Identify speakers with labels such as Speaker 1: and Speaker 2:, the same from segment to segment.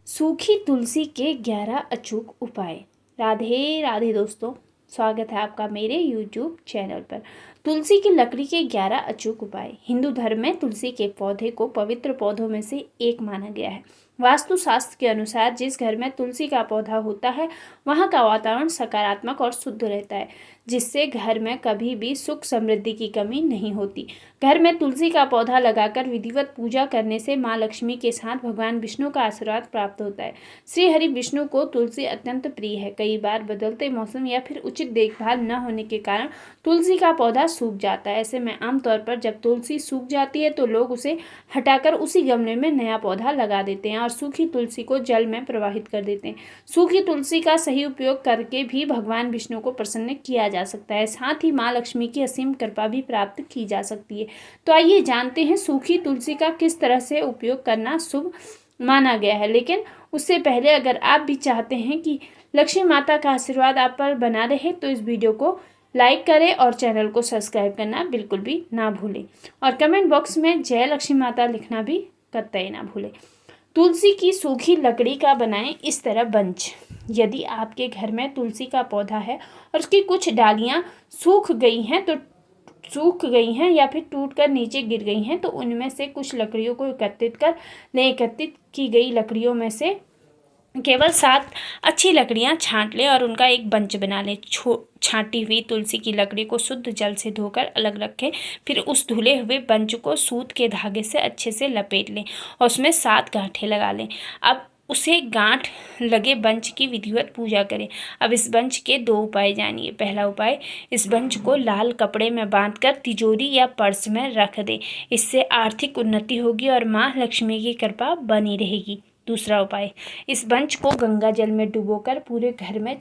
Speaker 1: सूखी तुलसी के 11 अचूक उपाय। राधे राधे दोस्तों, स्वागत है आपका मेरे YouTube चैनल पर। तुलसी की लकड़ी के 11 अचूक उपाय। हिंदू धर्म में तुलसी के पौधे को पवित्र पौधों में से एक माना गया है। वास्तु शास्त्र के अनुसार जिस घर में तुलसी का पौधा होता है वहाँ का वातावरण सकारात्मक और शुद्ध रहता है, जिससे घर में कभी भी सुख समृद्धि की कमी नहीं होती। घर में तुलसी का पौधा लगाकर विधिवत पूजा करने से माँ लक्ष्मी के साथ भगवान विष्णु का आशीर्वाद प्राप्त होता है। श्री हरि विष्णु को तुलसी अत्यंत प्रिय है। कई बार बदलते मौसम या फिर उचित देखभाल न होने के कारण तुलसी का पौधा सूख जाता है। ऐसे में आमतौर पर जब तुलसी सूख जाती है तो लोग उसे हटाकर उसी गमले में नया पौधा लगा देते हैं और सूखी तुलसी को जल में प्रवाहित कर देते हैं। सूखी तुलसी का सही उपयोग करके भी भगवान विष्णु को प्रसन्न किया जा सकता है, साथ ही माँ लक्ष्मी की असीम कृपा भी प्राप्त की जा सकती है। तो आइए जानते हैं सूखी तुलसी का किस तरह से उपयोग करना शुभ माना गया है। लेकिन उससे पहले अगर आप भी चाहते हैं कि लक्ष्मी माता का आशीर्वाद आप पर बना रहे तो इस वीडियो को लाइक करें और चैनल को सब्सक्राइब करना बिल्कुल भी ना भूलें और कमेंट बॉक्स में जय लक्ष्मी माता लिखना भी कतई ना भूलें। तुलसी की सूखी लकड़ी का बनाएं इस तरह बंच। यदि आपके घर में तुलसी का पौधा है और उसकी कुछ डालियां सूख गई हैं या फिर टूटकर नीचे गिर गई हैं तो उनमें से कुछ लकड़ियों को एकत्रित कर लें। एकत्रित की गई लकड़ियों में से केवल 7 अच्छी लकड़ियां छांट लें और उनका एक बंच बना लें। छांटी हुई तुलसी की लकड़ी को शुद्ध जल से धोकर अलग रखें। फिर उस धुले हुए बंच को सूत के धागे से अच्छे से लपेट लें और उसमें 7 गांठें लगा लें। अब उसे गांठ लगे बंच की विधिवत पूजा करें। अब इस बंच के 2 उपाय जानिए। पहला उपाय, इस बंच को लाल कपड़े में बांधकर तिजोरी या पर्स में रख दें। इससे आर्थिक उन्नति होगी और माँ लक्ष्मी की कृपा बनी रहेगी। दूसरा उपाय, इस बंच को गंगा जल में डुबोकर पूरे घर में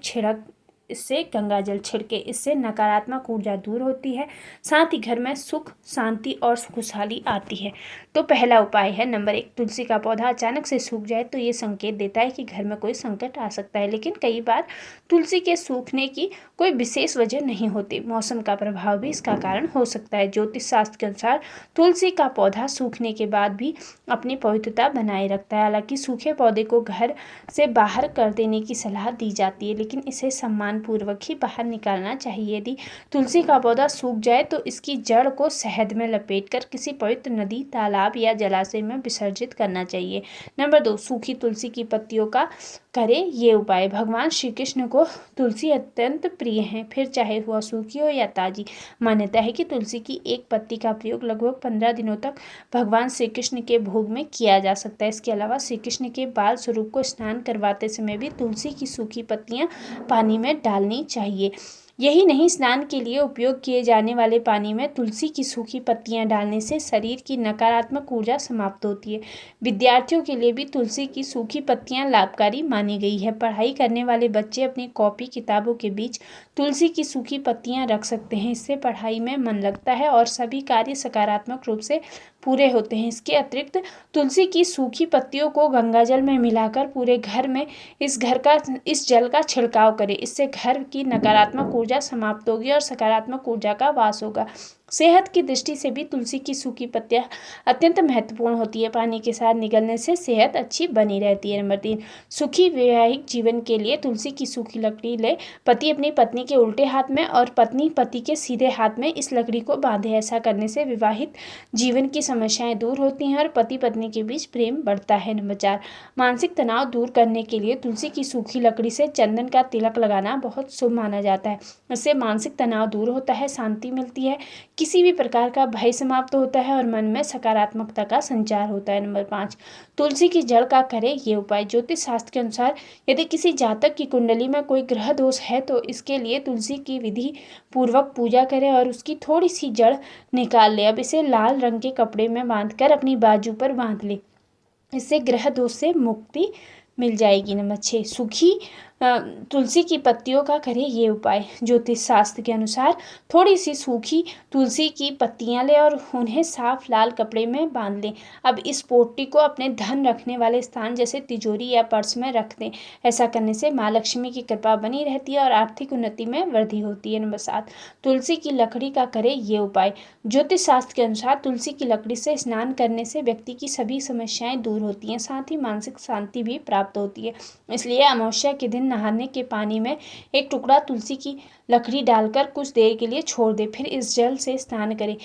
Speaker 1: इससे गंगा जल छिड़के। इससे नकारात्मक ऊर्जा दूर होती है, साथ ही घर में सुख शांति और खुशहाली आती है। तो पहला उपाय है नंबर 1, तुलसी का पौधा अचानक से सूख जाए तो ये संकेत देता है कि घर में कोई संकट आ सकता है। लेकिन कई बार तुलसी के सूखने की कोई विशेष वजह नहीं होती, मौसम का प्रभाव भी इसका कारण हो सकता है। ज्योतिष शास्त्र के अनुसार तुलसी का पौधा सूखने के बाद भी अपनी पवित्रता बनाए रखता है। हालांकि सूखे पौधे को घर से बाहर कर देने की सलाह दी जाती है, लेकिन इसे सम्मानपूर्वक ही बाहर निकालना चाहिए। यदि तुलसी का पौधा सूख जाए तो इसकी जड़ को शहद में लपेटकर किसी पवित्र नदी, तालाब या जलाशय में विसर्जित करना चाहिए। नंबर 2, सूखी तुलसी की पत्तियों का करें ये उपाय। भगवान श्री कृष्ण को तुलसी अत्यंत प्रिय है, फिर चाहे वह सूखी हो या ताजी। मान्यता है कि तुलसी की एक पत्ती का प्रयोग लगभग 15 दिनों तक भगवान श्री कृष्ण के भोग में किया जा सकता है। इसके अलावा श्री कृष्ण के बाल स्वरूप को स्नान करवाते समय भी तुलसी की सूखी पत्तियां पानी में डालनी चाहिए। यही नहीं, स्नान के लिए उपयोग किए जाने वाले पानी में तुलसी की सूखी पत्तियां डालने से शरीर की नकारात्मक ऊर्जा समाप्त होती है। विद्यार्थियों के लिए भी तुलसी की सूखी पत्तियां लाभकारी मानी गई है। पढ़ाई करने वाले बच्चे अपनी कॉपी किताबों के बीच तुलसी की सूखी पत्तियां रख सकते हैं। इससे पढ़ाई में मन लगता है और सभी कार्य सकारात्मक रूप से पूरे होते हैं। इसके अतिरिक्त तुलसी की सूखी पत्तियों को गंगाजल में मिलाकर पूरे घर में इस जल का छिड़काव करें। इससे घर की नकारात्मक ऊर्जा समाप्त होगी और सकारात्मक ऊर्जा का वास होगा। सेहत की दृष्टि से भी तुलसी की सूखी पत्तियां अत्यंत महत्वपूर्ण होती है। पानी के साथ निगलने से सेहत अच्छी बनी रहती है। नंबर 3, सुखी वैवाहिक जीवन के लिए तुलसी की सूखी लकड़ी ले। पति अपनी पत्नी के उल्टे हाथ में और पत्नी पति के सीधे हाथ में इस लकड़ी को बांधे। ऐसा करने से विवाहित जीवन की समस्याएं दूर होती हैं और पति पत्नी के बीच प्रेम बढ़ता है। नंबर 4, मानसिक तनाव दूर करने के लिए तुलसी की सूखी लकड़ी से चंदन का तिलक लगाना बहुत शुभ माना जाता है। इससे मानसिक तनाव दूर होता है, शांति मिलती है, किसी भी प्रकार का भय समाप्त होता है और मन में सकारात्मकता का संचार होता है। नंबर 5, तुलसी की जड़ का करें ये उपाय। ज्योतिष शास्त्र के अनुसार यदि किसी जातक की कुंडली में कोई ग्रह दोष है तो इसके लिए तुलसी की विधि पूर्वक पूजा करें और उसकी थोड़ी सी जड़ निकाल ले। अब इसे लाल रंग के कपड़े में बांधकर अपनी बाजू पर बांध ले। इससे ग्रह दोष से मुक्ति मिल जाएगी। नंबर 6, सूखी तुलसी की पत्तियों का करें ये उपाय। ज्योतिष शास्त्र के अनुसार थोड़ी सी सूखी तुलसी की पत्तियां लें और उन्हें साफ लाल कपड़े में बांध लें। अब इस पोटली को अपने धन रखने वाले स्थान जैसे तिजोरी या पर्स में रख दें। ऐसा करने से माँ लक्ष्मी की कृपा बनी रहती है और आर्थिक उन्नति में वृद्धि होती है। नंबर 7, तुलसी की लकड़ी का करें ये उपाय। ज्योतिष शास्त्र के अनुसार तुलसी की लकड़ी से स्नान करने से व्यक्ति की सभी समस्याएं दूर होती हैं, साथ ही मानसिक शांति भी प्राप्त होती है। इसलिए अमावस्या के दिन नहाने के पानी में एक टुकड़ा तुलसी की लकड़ी डालकर कुछ देर के लिए छोड़ दें, फिर इस जल से स्नान करें।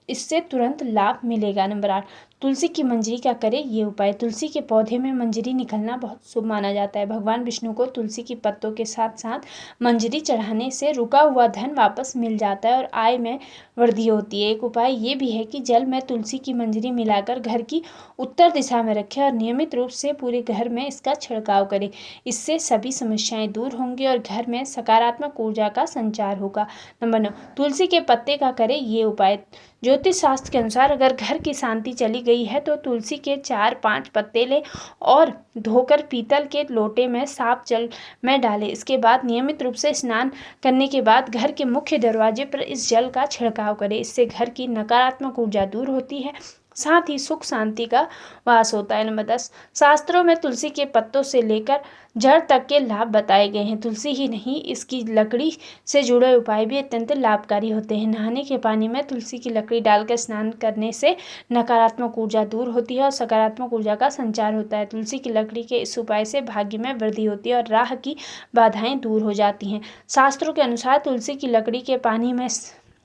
Speaker 1: इससे तुरंत लाभ मिलेगा। नंबर 8, तुलसी की मंजरी का करें ये उपाय। तुलसी के पौधे में मंजरी निकलना बहुत शुभ माना जाता है। भगवान विष्णु को तुलसी की पत्तों के साथ साथ मंजरी चढ़ाने से रुका हुआ धन वापस मिल जाता है और आय में वृद्धि होती है। एक उपाय ये भी है कि जल में तुलसी की मंजरी मिलाकर घर की उत्तर दिशा में रखें और नियमित रूप से पूरे घर में इसका छिड़काव करें। इससे सभी समस्याएं दूर होंगी और घर में सकारात्मक ऊर्जा का संचार होगा। नंबर 9, तुलसी के पत्ते का करें ये उपाय। ज्योतिष शास्त्र के अनुसार अगर घर की शांति चली गई है तो तुलसी के 4-5 पत्ते लें और धोकर पीतल के लोटे में साफ जल में डालें। इसके बाद नियमित रूप से स्नान करने के बाद घर के मुख्य दरवाजे पर इस जल का छिड़काव करें। इससे घर की नकारात्मक ऊर्जा दूर होती है, साथ ही सुख शांति का वास होता है। नंबर 10, शास्त्रों में तुलसी के पत्तों से लेकर जड़ तक के लाभ बताए गए हैं। तुलसी ही नहीं, इसकी लकड़ी से जुड़े उपाय भी अत्यंत लाभकारी होते हैं। नहाने के पानी में तुलसी की लकड़ी डालकर स्नान करने से नकारात्मक ऊर्जा दूर होती है और सकारात्मक ऊर्जा का संचार होता है। तुलसी की लकड़ी के इस उपाय से भाग्य में वृद्धि होती है और राह की बाधाएं दूर हो जाती हैं। शास्त्रों के अनुसार तुलसी की लकड़ी के पानी में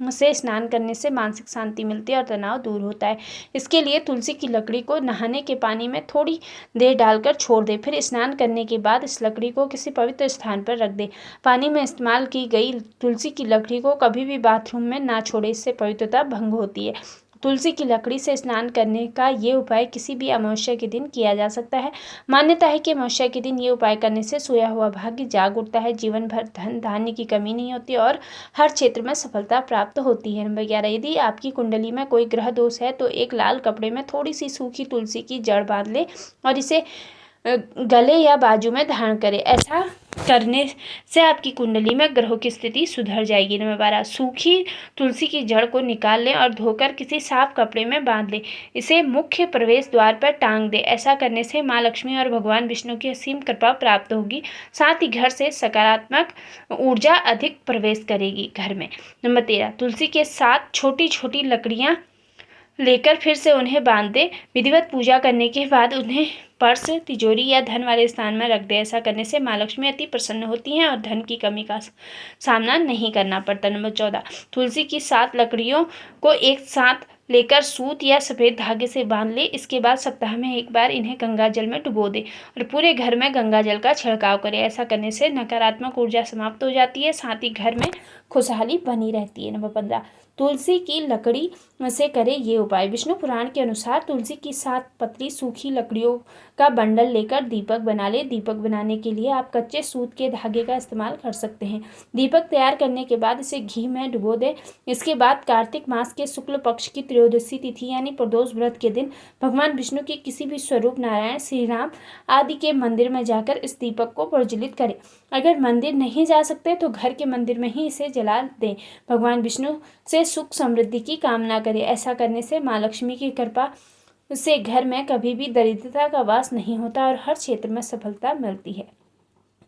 Speaker 1: से स्नान करने से मानसिक शांति मिलती है और तनाव दूर होता है। इसके लिए तुलसी की लकड़ी को नहाने के पानी में थोड़ी देर डालकर छोड़ दें, फिर स्नान करने के बाद इस लकड़ी को किसी पवित्र स्थान पर रख दें। पानी में इस्तेमाल की गई तुलसी की लकड़ी को कभी भी बाथरूम में ना छोड़ें, इससे पवित्रता भंग होती है। तुलसी की लकड़ी से स्नान करने का ये उपाय किसी भी अमावस्या के दिन किया जा सकता है। मान्यता है कि अमावस्या के दिन ये उपाय करने से सोया हुआ भाग्य जाग उठता है, जीवन भर धन धान्य की कमी नहीं होती और हर क्षेत्र में सफलता प्राप्त होती है। नंबर 11, यदि आपकी कुंडली में कोई ग्रह दोष है तो एक लाल कपड़े में थोड़ी सी सूखी तुलसी की जड़ बांध ले और इसे गले या बाजू में धारण करें। ऐसा करने से आपकी कुंडली में ग्रहों की स्थिति सुधर जाएगी। नंबर 12, सूखी तुलसी की जड़ को निकाल लें और धोकर किसी साफ कपड़े में बांध लें। इसे मुख्य प्रवेश द्वार पर टांग दें। ऐसा करने से माँ लक्ष्मी और भगवान विष्णु की असीम कृपा प्राप्त होगी, साथ ही घर से सकारात्मक ऊर्जा अधिक प्रवेश करेगी घर में। नंबर 13, तुलसी के साथ छोटी छोटी लकड़ियाँ लेकर फिर से उन्हें बांध दें। विधिवत पूजा करने के बाद उन्हें पर्स, तिजोरी या धन वाले स्थान में रख दें। ऐसा करने से माँ लक्ष्मी अति प्रसन्न होती हैं और धन की कमी का सामना नहीं करना पड़ता। नंबर 14, तुलसी की 7 लकड़ियों को एक साथ लेकर सूत या सफ़ेद धागे से बांध ले। इसके बाद सप्ताह में एक बार इन्हें गंगा जल में डुबो दें और पूरे घर में गंगा जल का छिड़काव करें। ऐसा करने से नकारात्मक ऊर्जा समाप्त हो जाती है, साथ ही घर में खुशहाली बनी रहती है। नंबर 15, तुलसी की लकड़ी से करें ये उपाय। विष्णु पुराण के अनुसार तुलसी की 7 पतली सूखी लकड़ियों का बंडल लेकर दीपक बना ले। दीपक बनाने के लिए आप कच्चे सूत के धागे का इस्तेमाल कर सकते हैं। दीपक तैयार करने के बाद इसे घी में डुबो दें। इसके बाद कार्तिक मास के शुक्ल पक्ष की त्रयोदशी तिथि यानी प्रदोष व्रत के दिन भगवान विष्णु के किसी भी स्वरूप, नारायण, श्री राम आदि के मंदिर में जाकर इस दीपक को प्रज्वलित करें। अगर मंदिर नहीं जा सकते तो घर के मंदिर में ही इसे जला दें। भगवान विष्णु से सुख समृद्धि की कामना करें। ऐसा करने से माँ लक्ष्मी की कृपा से घर में कभी भी दरिद्रता का वास नहीं होता और हर क्षेत्र में सफलता मिलती है।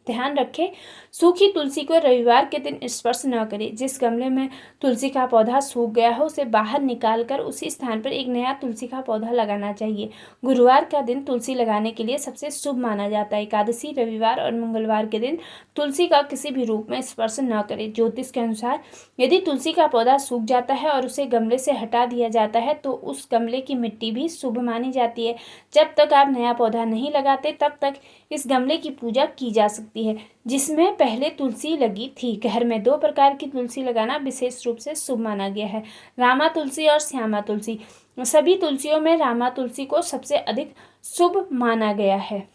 Speaker 1: ध्यान रखें, सूखी तुलसी को रविवार के दिन स्पर्श न करें। जिस गमले में तुलसी का पौधा सूख गया हो उसे बाहर निकालकर उसी स्थान पर एक नया तुलसी का पौधा लगाना चाहिए। गुरुवार का दिन तुलसी लगाने के लिए सबसे शुभ माना जाता है। एकादशी, रविवार और मंगलवार के दिन तुलसी का किसी भी रूप में स्पर्श न करें। ज्योतिष के अनुसार यदि तुलसी का पौधा सूख जाता है और उसे गमले से हटा दिया जाता है तो उस गमले की मिट्टी भी शुभ मानी जाती है। जब तक आप नया पौधा नहीं लगाते तब तक इस गमले की पूजा की जा सकती है जिसमें पहले तुलसी लगी थी। घर में 2 प्रकार की तुलसी लगाना विशेष रूप से शुभ माना गया है, रामा तुलसी और श्यामा तुलसी। सभी तुलसियों में रामा तुलसी को सबसे अधिक शुभ माना गया है।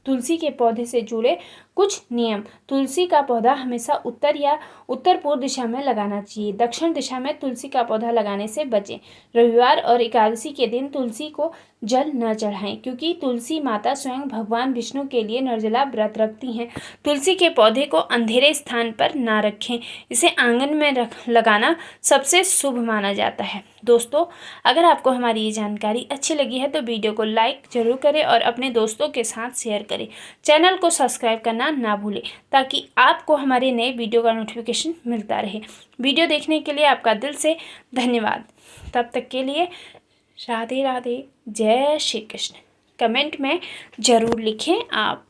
Speaker 1: तुलसी के पौधे से जुड़े कुछ नियम। तुलसी का पौधा हमेशा उत्तर या उत्तर पूर्व दिशा में लगाना चाहिए। दक्षिण दिशा में तुलसी का पौधा लगाने से बचें। रविवार और एकादशी के दिन तुलसी को जल न चढ़ाएं, क्योंकि तुलसी माता स्वयं भगवान विष्णु के लिए निर्जला व्रत रखती हैं। तुलसी के पौधे को अंधेरे स्थान पर ना रखें, इसे आंगन में लगाना सबसे शुभ माना जाता है। दोस्तों, अगर आपको हमारी ये जानकारी अच्छी लगी है तो वीडियो को लाइक जरूर करें और अपने दोस्तों के साथ शेयर करें। चैनल को सब्सक्राइब करना ना भूलें, ताकि आपको हमारे नए वीडियो का नोटिफिकेशन मिलता रहे। वीडियो देखने के लिए आपका दिल से धन्यवाद। तब तक के लिए राधे राधे, जय श्री कृष्ण। कमेंट में ज़रूर लिखें आप।